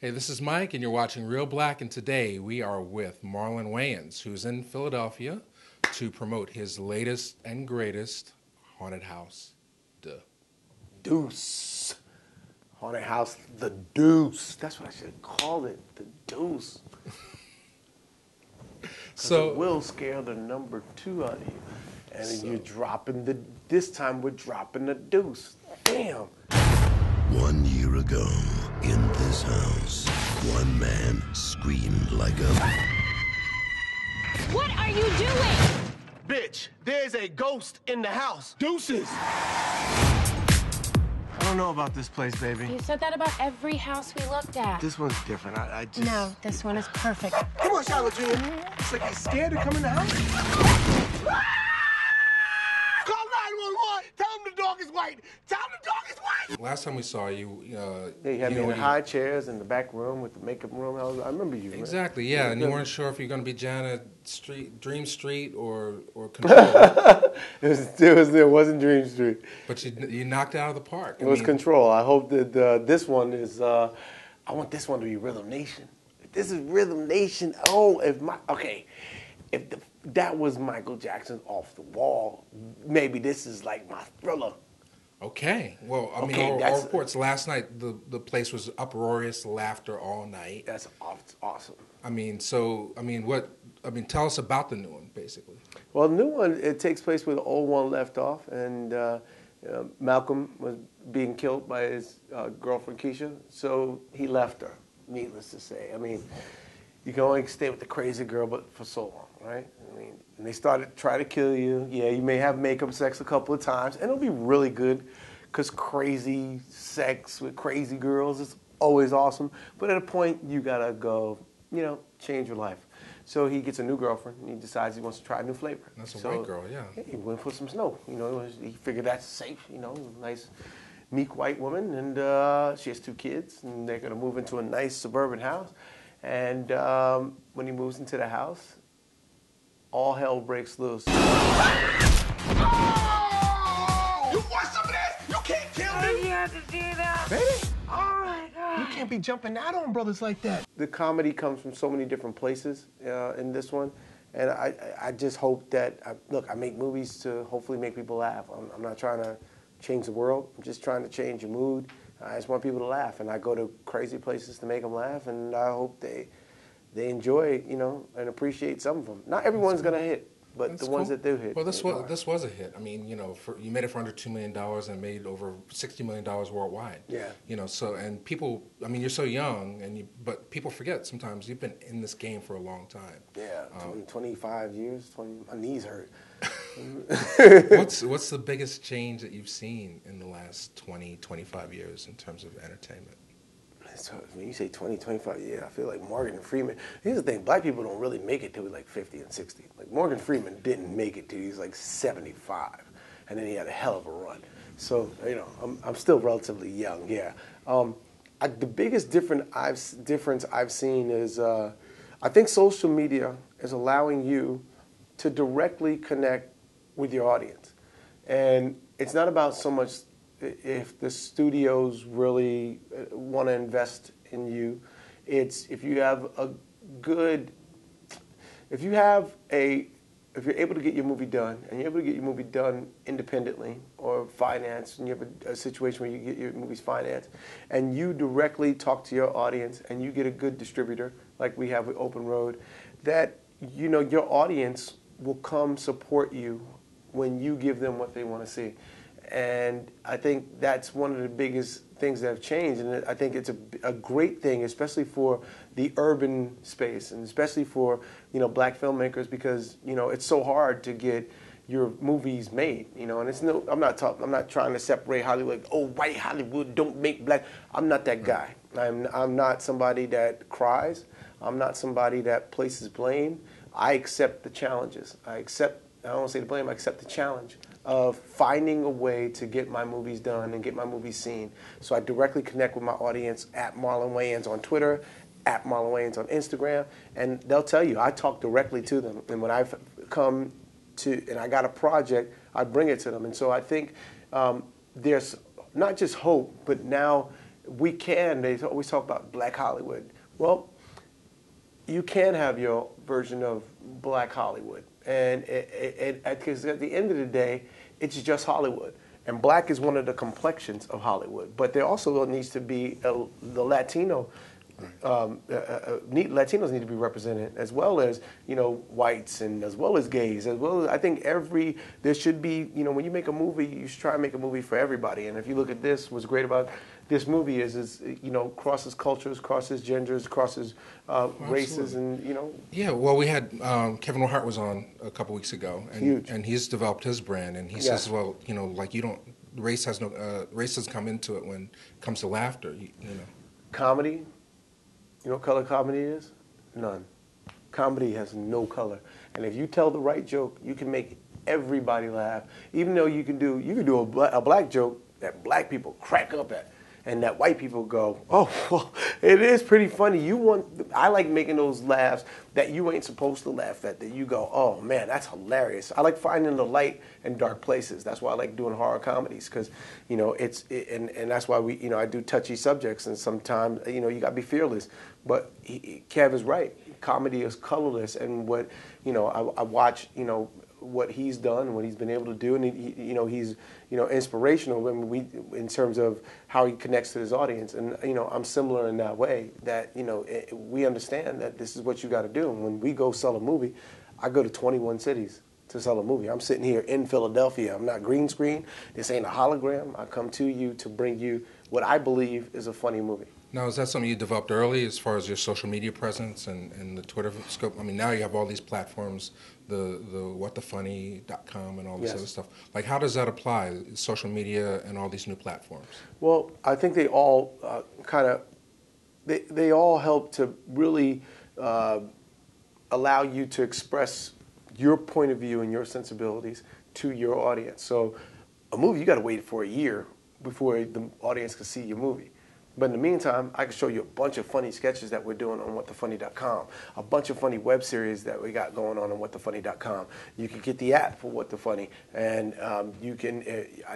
Hey, this is Mike, and you're watching Reelblack, and today we are with Marlon Wayans, who's in Philadelphia to promote his latest and greatest haunted house, The Deuce. Haunted House, The Deuce. That's what I should have called it, The Deuce. So it will scare the number 2 out of you. And then you're dropping this time we're dropping the deuce. Damn. 1 year ago, in this house, one man screamed like a... What are you doing? Bitch, there's a ghost in the house. Deuces. I don't know about this place, baby. You said that about every house we looked at. This one's different. I just... No, this one is perfect. Come on, Charlotte Jr. It's like he's scared to come in the house. Call 911. Tell him the dog is white. Tell him the dog is white. Last time we saw you, They had me in the high chairs in the back room with the makeup room. I remember you. Exactly, right? yeah, and you weren't sure if you're going to be Janet Street, Dream Street, or Control. It wasn't Dream Street. But you knocked it out of the park. It was Control. I hope that this one is. I want this one to be Rhythm Nation. If this is Rhythm Nation, if that was Michael Jackson's Off the Wall, maybe this is like my Thriller. Okay. Well, I mean, our reports last night, the place was uproarious, laughter all night. That's awesome. Tell us about the new one, basically. Well, the new one, it takes place where the old one left off, and Malcolm was being killed by his girlfriend, Keisha, so he left her, needless to say. I mean, you can only stay with the crazy girl but for so long, right? I mean, and they started to try to kill you. Yeah, you may have makeup sex a couple of times, and it'll be really good because crazy sex with crazy girls is always awesome. But at a point, you got to go, change your life. So he gets a new girlfriend, and he decides he wants to try a new flavor. That's a white girl, yeah. He went and put some snow. He figured that's safe, nice, meek white woman. And she has 2 kids, and they're going to move into a nice suburban house. And when he moves into the house, all hell breaks loose. Oh! You want some of this? You can't kill me! You have to do that. Baby! Oh my God. You can't be jumping out on brothers like that. The comedy comes from so many different places in this one. And I just hope that, I make movies to hopefully make people laugh. I'm not trying to change the world. I'm just trying to change your mood. I just want people to laugh. And I go to crazy places to make them laugh. And I hope they enjoy, and appreciate some of them. Not everyone's going to hit. But That's the ones cool. that do hit. Well, this was a hit. I mean, you made it for under $2 million and made over $60 million worldwide. Yeah. And people. I mean, you're so young, but people forget sometimes you've been in this game for a long time. Yeah, 25 years. My knees hurt. What's the biggest change that you've seen in the last 20, 25 years in terms of entertainment? So when you say 20, 25, I feel like Morgan Freeman. Here's the thing, black people don't really make it till like 50 and 60. Like Morgan Freeman didn't make it till he was like 75, and then he had a hell of a run. So, I'm still relatively young, yeah. The biggest difference I've seen is I think social media is allowing you to directly connect with your audience. And it's not about so much if the studios really want to invest in you. It's if you're able to get your movie done, and you're able to get your movie done independently or financed, and you have a situation where you get your movies financed, and you directly talk to your audience, and you get a good distributor, like we have with Open Road, that your audience will come support you when you give them what they want to see. And I think that's one of the biggest things that have changed, and I think it's a great thing, especially for the urban space, and especially for black filmmakers, because it's so hard to get your movies made, and it's I'm not trying to separate Hollywood. Oh, white Hollywood don't make black. I'm not that guy. I'm not somebody that cries. I'm not somebody that places blame. I accept the challenges. I don't want to say the blame. I accept the challenge of finding a way to get my movies done and get my movies seen. So I directly connect with my audience at Marlon Wayans on Twitter, at Marlon Wayans on Instagram, and they'll tell you, I talk directly to them. And when I've come to, and I got a project, I bring it to them. And so I think there's not just hope, but now they always talk about Black Hollywood. Well, you can have your version of Black Hollywood. And because at the end of the day, it's just Hollywood. And black is one of the complexions of Hollywood. But there also needs to be the Latino. Latinos need to be represented, as well as whites, and as well as gays, as well as I think there should be, when you make a movie, you should try and make a movie for everybody. And if you look at this, what's great about this movie is crosses cultures, crosses genders, crosses races, and Yeah, well, we had Kevin Hart was on a couple weeks ago, and Huge. And he's developed his brand, and he says, well, like race doesn't come into it when it comes to laughter, Comedy. You know what color comedy is? None. Comedy has no color. And if you tell the right joke, you can make everybody laugh. Even though you can do a black joke that black people crack up at, and that white people go, oh, well, it is pretty funny. I like making those laughs that you ain't supposed to laugh at, that you go, oh man, that's hilarious. I like finding the light in dark places. That's why I like doing horror comedies, because and that's why I do touchy subjects, and sometimes you got to be fearless. But Kev is right. Comedy is colorless, and what I watch what he's done, what he's been able to do, and he's inspirational in terms of how he connects to his audience. And I'm similar in that way, that we understand that this is what you got to do. And when we go sell a movie, I go to 21 cities to sell a movie. I'm sitting here in Philadelphia. I'm not green screen. This ain't a hologram. I come to you to bring you what I believe is a funny movie. Now, is that something you developed early as far as your social media presence and the Twitter scope? I mean, now you have all these platforms, the whatthefunny.com and all this other stuff. Like, how does that apply, social media and all these new platforms? Well, I think they all they all help to really allow you to express your point of view and your sensibilities to your audience. So a movie, you got to wait for a year before the audience can see your movie. But in the meantime, I can show you a bunch of funny sketches that we're doing on whatthefunny.com, a bunch of funny web series that we got going on whatthefunny.com. You can get the app for What the Funny, and you can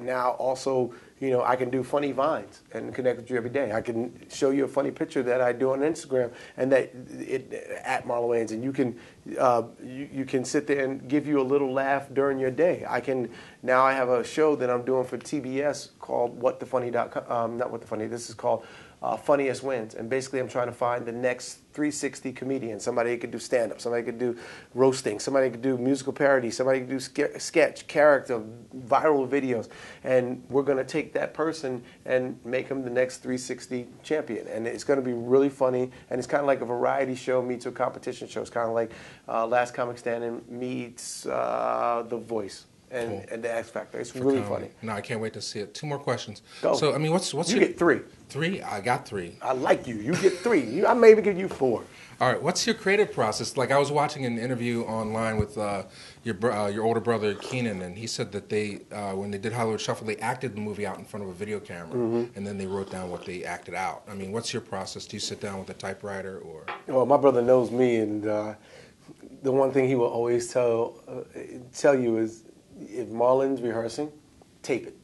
now also, I can do funny vines and connect with you every day. I can show you a funny picture that I do on Instagram, and at Marlon Wayans, and you can sit there and give you a little laugh during your day. Now I have a show that I'm doing for TBS called whatthefunny.com, not What the Funny. This is called Funniest Wins, and basically I'm trying to find the next 360 comedian. Somebody who could do stand-up, somebody could do roasting, somebody could do musical parody, somebody could do sketch, character, viral videos, and we're going to take that person and make them the next 360 champion. And it's going to be really funny, and it's kind of like a variety show meets a competition show. It's kind of like Last Comic Standing meets The Voice. And the X Factor. It's really funny. No, I can't wait to see it. 2 more questions. Go. So, I mean, what's you your... get 3. 3? I got 3. I like you. You get 3. I may even give you 4. All right. What's your creative process? Like, I was watching an interview online with your older brother, Keenan, and he said that they, when they did Hollywood Shuffle, they acted the movie out in front of a video camera, and then they wrote down what they acted out. I mean, what's your process? Do you sit down with a typewriter or... Well, my brother knows me, and the one thing he will always tell you is, if Marlon's rehearsing, tape it.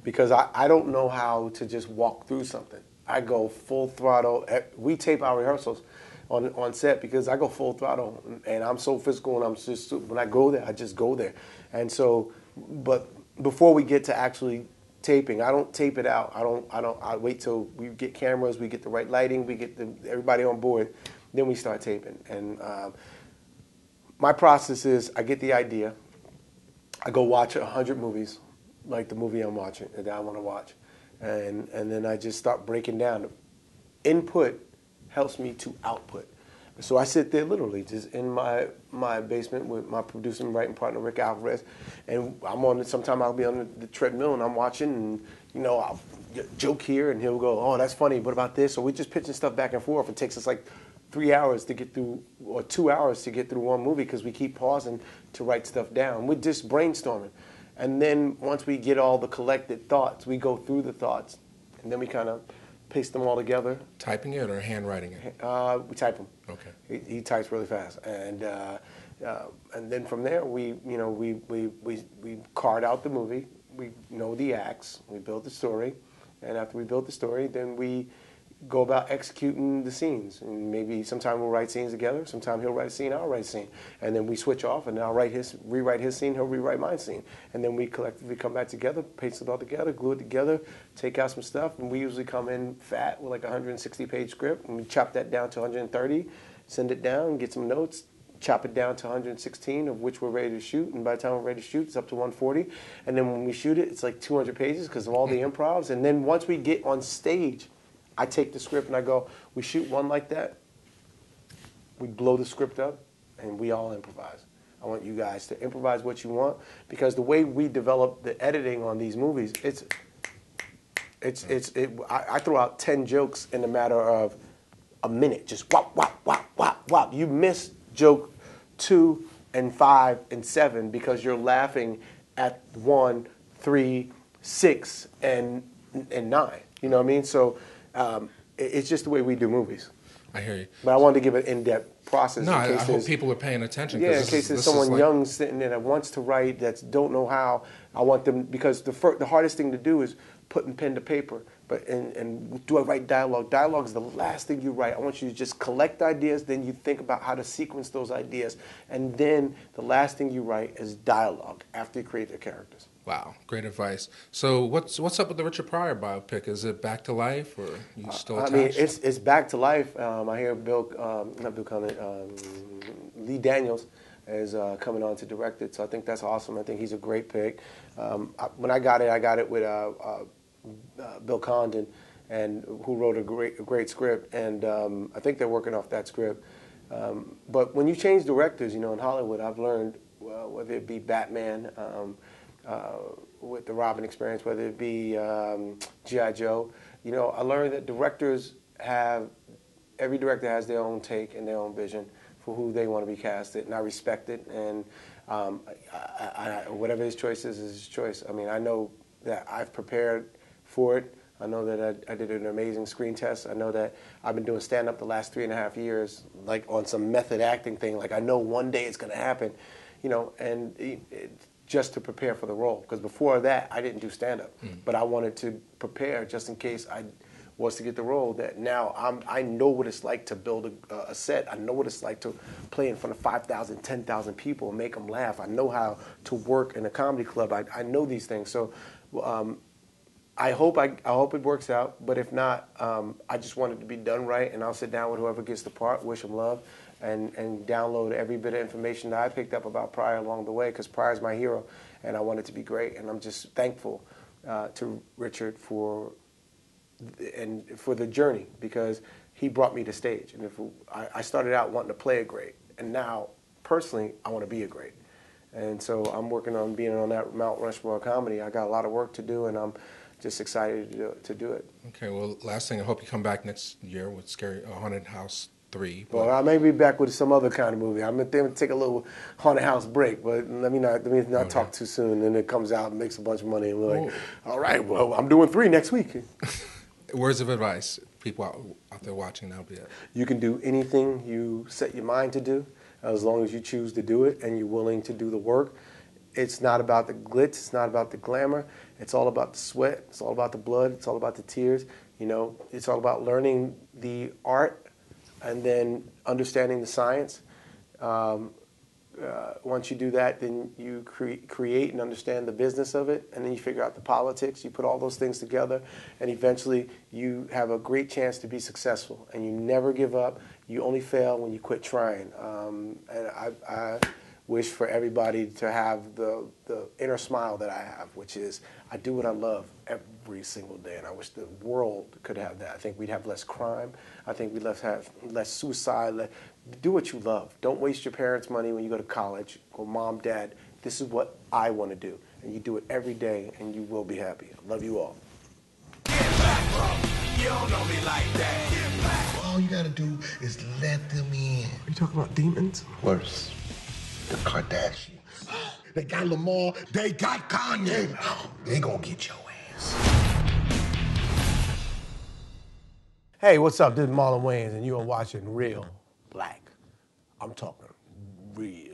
Because I don't know how to just walk through something. I go full throttle. We tape our rehearsals on set because I go full throttle, and I'm so physical, and when I go there, I just go there. And so, but before we get to actually taping, I don't tape it out. I wait till we get cameras, we get the right lighting, we get everybody on board, then we start taping. And my process is, I get the idea. I go watch 100 movies, like the movie I'm watching, that I want to watch. And then I just start breaking down. Input helps me to output. So I sit there literally just in my basement with my producer and writing partner, Rick Alvarez. And sometimes I'll be on the treadmill and I'm watching, and I'll joke here and he'll go, oh, that's funny, what about this? So we're just pitching stuff back and forth. It takes us like 3 hours to get through, or 2 hours to get through one movie, because we keep pausing to write stuff down. We're just brainstorming. And then once we get all the collected thoughts, we go through the thoughts, and then we kind of paste them all together. Typing it or handwriting it? We type them. Okay. He types really fast. And then from there, we card out the movie. We know the acts. We build the story. And after we build the story, then we go about executing the scenes. And maybe sometime we'll write scenes together. Sometime he'll write a scene, I'll write a scene. And then we switch off, and I'll rewrite his scene, he'll rewrite my scene. And then we collectively come back together, paste it all together, glue it together, take out some stuff. And we usually come in fat with like a 160-page script, and we chop that down to 130, send it down, get some notes, chop it down to 116, of which we're ready to shoot. And by the time we're ready to shoot, it's up to 140. And then when we shoot it, it's like 200 pages because of all the improvs. And then once we get on stage, I take the script and I go, we shoot one like that, we blow the script up, and we all improvise. I want you guys to improvise what you want, because the way we develop the editing on these movies, I throw out 10 jokes in a matter of a minute, just whop, whop, whop, whop, whop. You miss joke 2 and 5 and 7 because you're laughing at 1, 3, 6, and 9. You know what I mean? So it's just the way we do movies. I hear you. But I wanted to give an in-depth process. No, I hope people are paying attention. Yeah, in case there's someone young sitting there that wants to write, that don't know how. I want them, because the hardest thing to do is putting pen to paper. But and do I write dialogue? Dialogue is the last thing you write. I want you to just collect ideas, then you think about how to sequence those ideas, and then the last thing you write is dialogue after you create the characters. Wow, great advice. So what's up with the Richard Pryor biopic? Is it back to life, or you still attached? I mean, it's back to life. I hear Lee Daniels is coming on to direct it, so I think that's awesome. I think he's a great pick. When I got it with Bill Condon, and who wrote a great script, and I think they're working off that script. But when you change directors, in Hollywood, I've learned, whether it be Batman, with the Robin experience, whether it be G.I. Joe, I learned that every director has their own take and their own vision for who they want to be casted, and I respect it, and whatever his choice is his choice. I mean, I know that I've prepared for it. I know that I did an amazing screen test. I know that I've been doing stand-up the last 3.5 years, like on some method acting thing. Like, I know one day it's going to happen, and just to prepare for the role. Because before that, I didn't do stand-up. But I wanted to prepare just in case I was to get the role. That now I know what it's like to build a set. I know what it's like to play in front of 5,000, 10,000 people and make them laugh. I know how to work in a comedy club. I know these things. So I hope it works out. But if not, I just want it to be done right, and I'll sit down with whoever gets the part, wish them love, and download every bit of information that I picked up about Pryor along the way, because Pryor's my hero, and I want it to be great. And I'm just thankful to Richard for the journey, because he brought me to stage. And I started out wanting to play a great, and now personally I want to be a great. And so I'm working on being on that Mount Rushmore comedy. I got a lot of work to do, and I'm just excited to do it. Okay, well, last thing, I hope you come back next year with Haunted House 3. Well, I may be back with some other kind of movie. I'm going to take a little Haunted House break, but let me not talk too soon, and it comes out and makes a bunch of money, and we're like, all right, well, I'm doing 3 next week. Words of advice, people out there watching, that'll be it. You can do anything you set your mind to do, as long as you choose to do it and you're willing to do the work. It's not about the glitz, it's not about the glamour, it's all about the sweat, it's all about the blood, it's all about the tears. It's all about learning the art and then understanding the science. Once you do that, then you create and understand the business of it, and then you figure out the politics. You put all those things together, and eventually you have a great chance to be successful. And you never give up. You only fail when you quit trying. And I wish for everybody to have the inner smile that I have, which is I do what I love every single day, and I wish the world could have that. I think we'd have less crime. I think we'd have less suicide. Do what you love. Don't waste your parents' money when you go to college. Go, Mom, Dad, this is what I want to do. And you do it every day, and you will be happy. I love you all. Get back, bro. You don't know me like that. Get back. All you got to do is let them in. Are you talking about demons? Worse. The Kardashians. They got Lamar. They got Kanye. They gonna get your ass. Hey, what's up? This is Marlon Wayans, and you are watching Reelblack. I'm talking real.